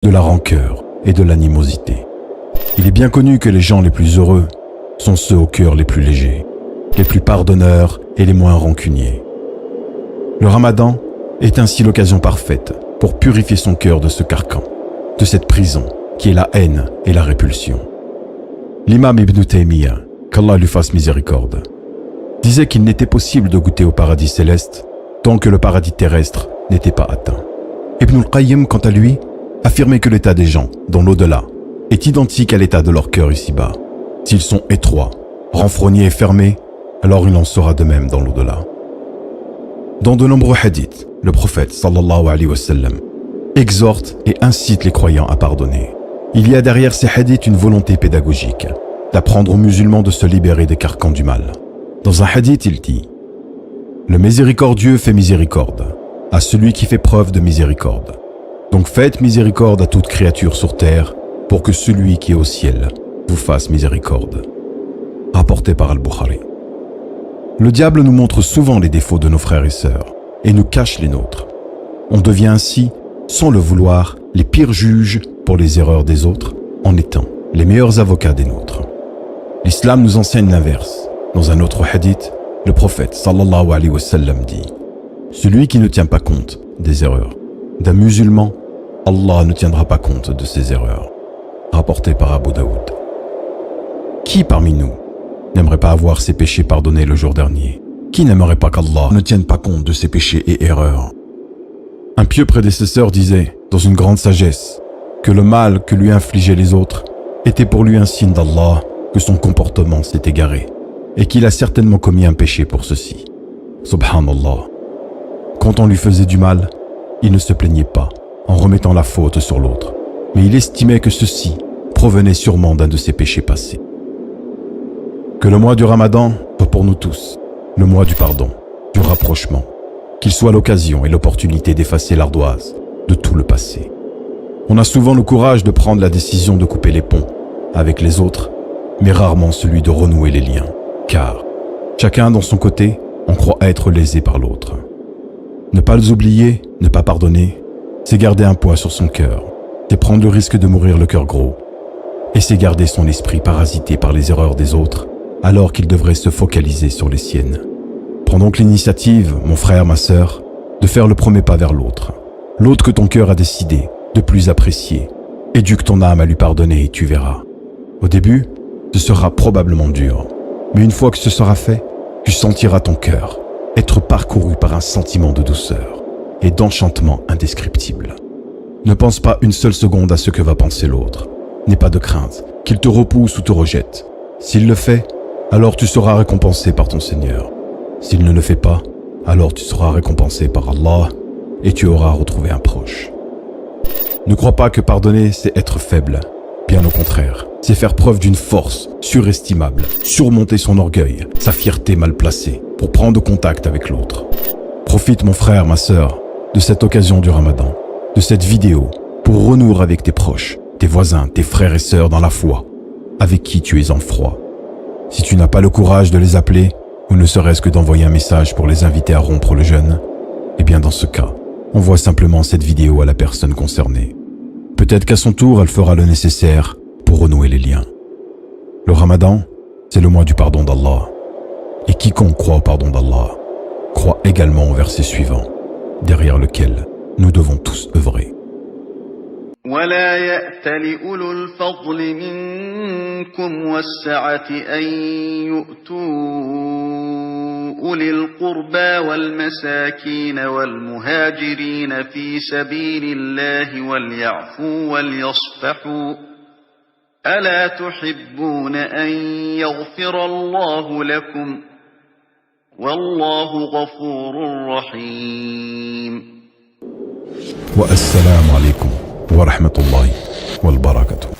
de la rancœur et de l'animosité. Il est bien connu que les gens les plus heureux sont ceux aux cœurs les plus légers, les plus pardonneurs et les moins rancuniers. Le Ramadan est ainsi l'occasion parfaite pour purifier son cœur de ce carcan, de cette prison qui est la haine et la répulsion. L'imam Ibn Taymiyyah, qu'Allah lui fasse miséricorde, disait qu'il n'était possible de goûter au paradis céleste tant que le paradis terrestre n'était pas atteint. Ibn al-Qayyim, quant à lui, affirmait que l'état des gens dans l'au-delà est identique à l'état de leur cœur ici-bas. S'ils sont étroits, renfrognés et fermés, alors il en sera de même dans l'au-delà. Dans de nombreux hadiths, le prophète sallallahu alayhi wa sallam exhorte et incite les croyants à pardonner. Il y a derrière ces hadiths une volonté pédagogique d'apprendre aux musulmans de se libérer des carcans du mal. Dans un hadith, il dit « Le miséricordieux fait miséricorde à celui qui fait preuve de miséricorde. Donc faites miséricorde à toute créature sur terre pour que celui qui est au ciel vous fasse miséricorde. » Rapporté par Al-Bukhari. Le diable nous montre souvent les défauts de nos frères et sœurs et nous cache les nôtres. On devient ainsi, sans le vouloir, les pires juges pour les erreurs des autres en étant les meilleurs avocats des nôtres. L'islam nous enseigne l'inverse. Dans un autre hadith, le prophète sallallahu alayhi wa sallam dit « Celui qui ne tient pas compte des erreurs d'un musulman, Allah ne tiendra pas compte de ses erreurs. » Rapporté par Abu Daoud. Qui parmi nous n'aimerait pas avoir ses péchés pardonnés le jour dernier? Qui n'aimerait pas qu'Allah ne tienne pas compte de ses péchés et erreurs? Un pieux prédécesseur disait, dans une grande sagesse, que le mal que lui infligeaient les autres était pour lui un signe d'Allah que son comportement s'est égaré et qu'il a certainement commis un péché pour ceci. Subhanallah. Quand on lui faisait du mal, il ne se plaignait pas en remettant la faute sur l'autre, mais il estimait que ceci provenait sûrement d'un de ses péchés passés. Que le mois du Ramadan soit pour nous tous le mois du pardon, du rapprochement, qu'il soit l'occasion et l'opportunité d'effacer l'ardoise de tout le passé. On a souvent le courage de prendre la décision de couper les ponts avec les autres, mais rarement celui de renouer les liens, car chacun dans son côté en croit être lésé par l'autre. Ne pas les oublier, ne pas pardonner, c'est garder un poids sur son cœur, c'est prendre le risque de mourir le cœur gros, et c'est garder son esprit parasité par les erreurs des autres, alors qu'il devrait se focaliser sur les siennes. Prends donc l'initiative, mon frère, ma sœur, de faire le premier pas vers l'autre que ton cœur a décidé de plus apprécier. Éduque ton âme à lui pardonner et tu verras. Au début, ce sera probablement dur, mais une fois que ce sera fait, tu sentiras ton cœur être parcouru par un sentiment de douceur et d'enchantement indescriptible. Ne pense pas une seule seconde à ce que va penser l'autre. N'aie pas de crainte qu'il te repousse ou te rejette. S'il le fait, alors tu seras récompensé par ton Seigneur. S'il ne le fait pas, alors tu seras récompensé par Allah et tu auras retrouvé un proche. Ne crois pas que pardonner, c'est être faible. Bien au contraire, c'est faire preuve d'une force surestimable, surmonter son orgueil, sa fierté mal placée, pour prendre contact avec l'autre. Profite, mon frère, ma sœur, de cette occasion du Ramadan, de cette vidéo, pour renouer avec tes proches, tes voisins, tes frères et sœurs dans la foi, avec qui tu es en froid. Si tu n'as pas le courage de les appeler, ou ne serait-ce que d'envoyer un message pour les inviter à rompre le jeûne, eh bien dans ce cas, envoie simplement cette vidéo à la personne concernée. Peut-être qu'à son tour, elle fera le nécessaire pour renouer les liens. Le Ramadan, c'est le mois du pardon d'Allah. Et quiconque croit au pardon d'Allah, croit également au verset suivant, derrière lequel nous devons tous œuvrer. ولا يأتل أولو الفضل منكم والسعة أن يؤتوا أولي القربى والمساكين والمهاجرين في سبيل الله وليعفوا وليصفحوا ألا تحبون أن يغفر الله لكم والله غفور رحيم. والسلام عليكم ورحمة الله وبركاته.